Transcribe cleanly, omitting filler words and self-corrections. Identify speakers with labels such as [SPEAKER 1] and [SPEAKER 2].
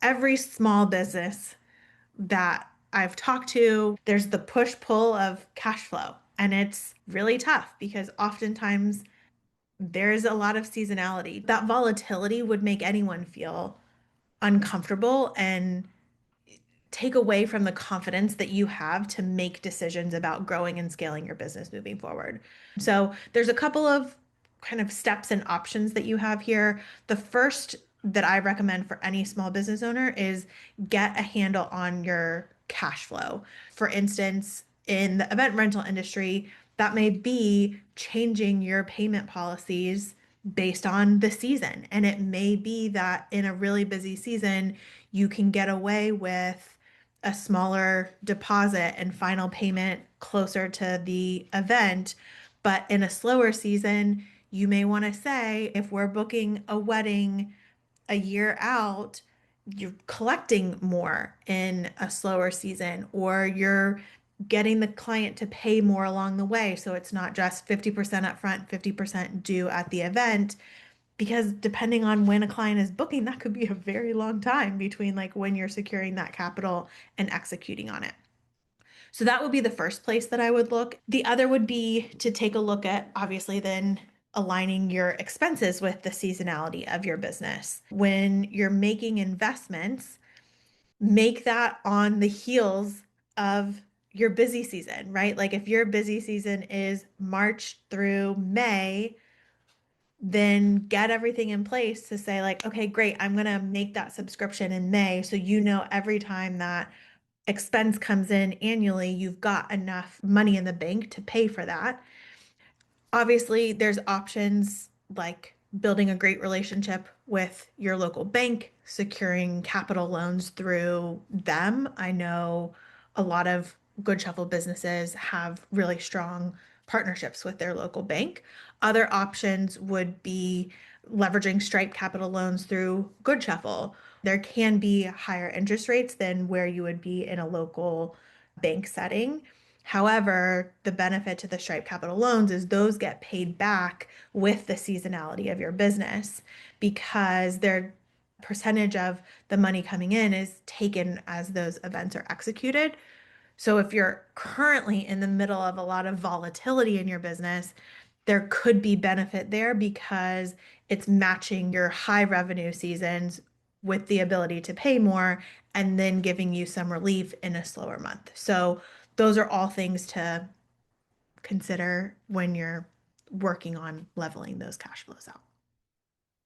[SPEAKER 1] every small business that I've talked to, there's the push-pull of cash flow. And it's really tough because oftentimes there's a lot of seasonality. That volatility would make anyone feel uncomfortable and take away from the confidence that you have to make decisions about growing and scaling your business moving forward. So there's a couple of kind of steps and options that you have here. The first that I recommend for any small business owner is get a handle on your cash flow. For instance, in the event rental industry, that may be changing your payment policies based on the season. And it may be that in a really busy season, you can get away with a smaller deposit and final payment closer to the event. But in a slower season, you may want to say, if we're booking a wedding a year out, you're collecting more in a slower season, or you're getting the client to pay more along the way. So it's not just 50% upfront, 50% due at the event, because depending on when a client is booking, that could be a very long time between like when you're securing that capital and executing on it. So that would be the first place that I would look. The other would be to take a look at, obviously, then aligning your expenses with the seasonality of your business. When you're making investments, make that on the heels of your busy season, right? Like if your busy season is March through May, then get everything in place to say like, okay, great, I'm going to make that subscription in May. So you know every time that expense comes in annually, you've got enough money in the bank to pay for that. Obviously, there's options like building a great relationship with your local bank, securing capital loans through them. I know a lot of Goodshuffle businesses have really strong partnerships with their local bank. Other options would be leveraging Stripe capital loans through Goodshuffle. There can be higher interest rates than where you would be in a local bank setting. However, the benefit to the Stripe Capital loans is those get paid back with the seasonality of your business because their percentage of the money coming in is taken as those events are executed. So if you're currently in the middle of a lot of volatility in your business, there could be benefit there because it's matching your high revenue seasons with the ability to pay more and then giving you some relief in a slower month. So those are all things to consider when you're working on leveling those cash flows out.